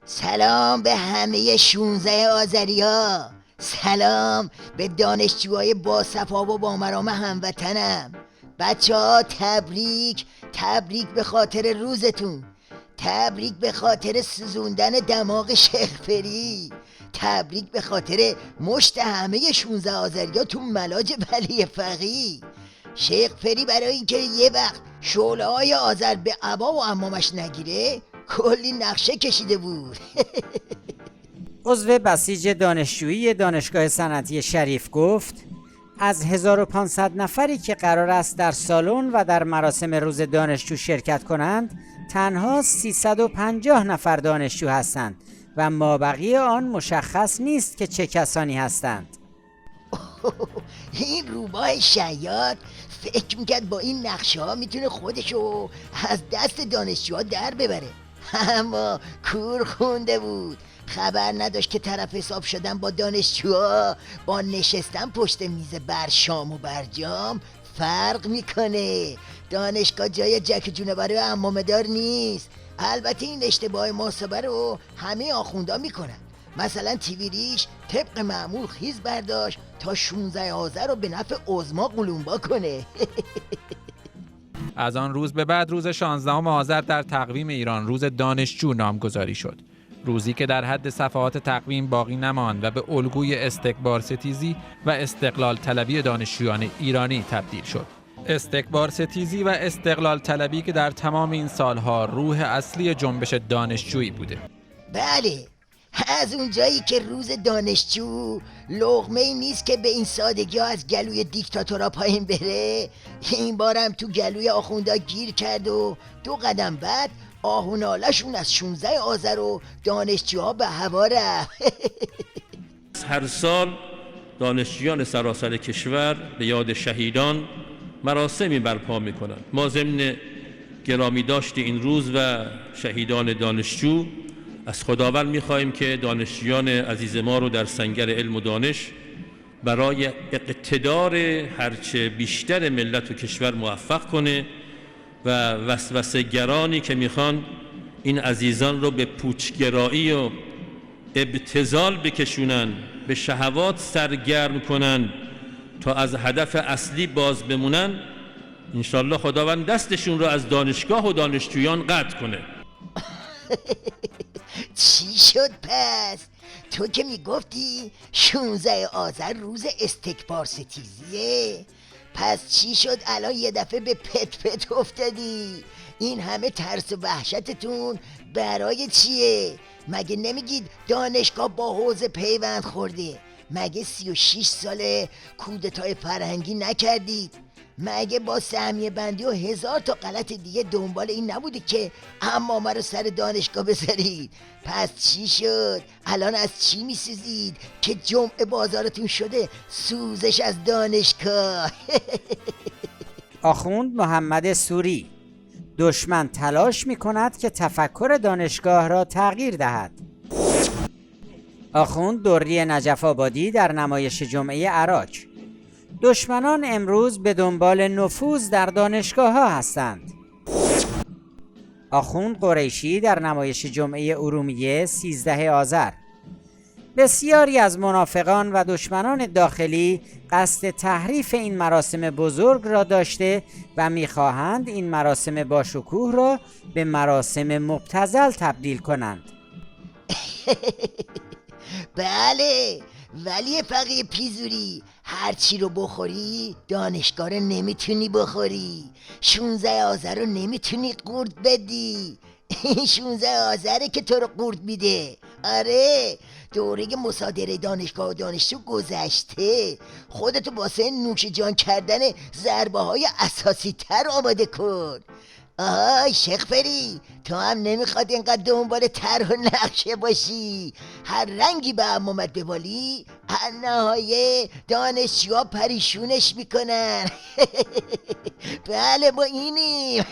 سلام به همه 16 آذریا. سلام به دانشجوهای با صفا و با مرام هموطنم. بچه ها تبریک به خاطر روزتون، تبریک به خاطر سوزوندن دماغ شیخ فری، تبریک به خاطر مشت همه 16 آذریا تو ملاج ولی فقیه. شیخ فری برای اینکه یه وقت شعله های آذر به عبا و عمامش نگیره کلی نقشه کشیده بود. عضو بسیج دانشجویی دانشگاه صنعتی شریف گفت از 1500 نفری که قرار است در سالن و در مراسم روز دانشجو شرکت کنند تنها 350 نفر دانشجو هستند و مابقی آن مشخص نیست که چه کسانی هستند. این روباه شیاد فکر میکرد با این نقشه ها میتونه خودشو از دست دانشجوها در ببره، اما کور خونده بود. خبر نداشت که طرف حساب شدن با دانشجوها با نشستن پشت میز بر شام و برجام فرق میکنه. دانشگاه جای جک جونه برای عمامه دار نیست. البته این اشتباه محاسبه رو همه آخوندا میکنن. مثلا تیویریش طبق معمول خیز برداشت تا 16 آذر رو به نفع عظما قلومبا کنه. از آن روز به بعد روز 16 آذر در تقویم ایران روز دانشجو نامگذاری شد. روزی که در حد صفحات تقویم باقی نماند و به الگوی استکبار ستیزی و استقلال طلبی دانشجویان ایرانی تبدیل شد. استکبار ستیزی و استقلال طلبی که در تمام این سالها روح اصلی جنبش دانشجویی بوده. بله، از اونجایی که روز دانشجو لقمه ای نیست که به این سادگی ها از گلوی دیکتاتورا پایین بره، این بارم تو گلوی آخوندا گیر کرد و 2 قدم بعد آهونالشون از 16 آذر و دانشجوها به هوا رفت. هر سال دانشجویان سراسر کشور به یاد شهیدان مراسمی برپا می‌کنند. ما ضمن گرامی داشت این روز و شهیدان دانشجو از خداوند می‌خواهیم که دانشجویان عزیز ما رو در سنگر علم و دانش برای اقتدار هرچه بیشتر ملت و کشور موفق کنه و وسوسه گرانی که میخوان این عزیزان رو به پوچگرایی و ابتذال بکشونن، به شهوات سرگرم کنن تا از هدف اصلی باز بمونن، انشالله خداوند دستشون رو از دانشگاه و دانشجویان قطع کنه. چی شد پس؟ تو که میگفتی 16 آذر روز استکبار ستیزیه، پس چی شد الان یه دفعه به پت افتادی؟ این همه ترس و وحشتتون برای چیه؟ مگه نمیگید دانشگاه با حوزه پیوند خورده؟ مگه 36 ساله کودتای فرهنگی نکردید؟ مگه با سهمیه بندی و 1000 تا غلط دیگه دنبال این نبودی که عمامه رو سر دانشگاه بذارید؟ پس چی شد؟ الان از چی میسوزید که جمعه بازارتون شده سوزش از دانشگاه؟ آخوند محمد سوری: دشمن تلاش می کند که تفکر دانشگاه را تغییر دهد. آخوند دری نجف آبادی در نمایش جمعه عراک: دشمنان امروز به دنبال نفوذ در دانشگاه ها هستند. آخوند قریشی در نمایش جمعه ارومیه 13 آذر: بسیاری از منافقان و دشمنان داخلی قصد تحریف این مراسم بزرگ را داشته و می‌خواهند این مراسم باشکوه را به مراسم مبتذل تبدیل کنند. بله، ولی فقیه پیزوری هرچی رو بخوری دانشگاه رو نمیتونی بخوری. 16 آذر رو نمیتونی قورت بدی. این 16 آذره که تو رو قورت میده. آره، دوره مصادره دانشگاه و دانشجو گذشته. خودتو واسه نوش جان کردن ضربه های اساسی تر آماده کن. آهای شیخ فری، تو هم نمیخواد اینقدر دنبال طرح و نقشه باشی. هر رنگی به عمومت ببالی هر نهایه دانشجوها پریشونش میکنن. بله ما اینیم.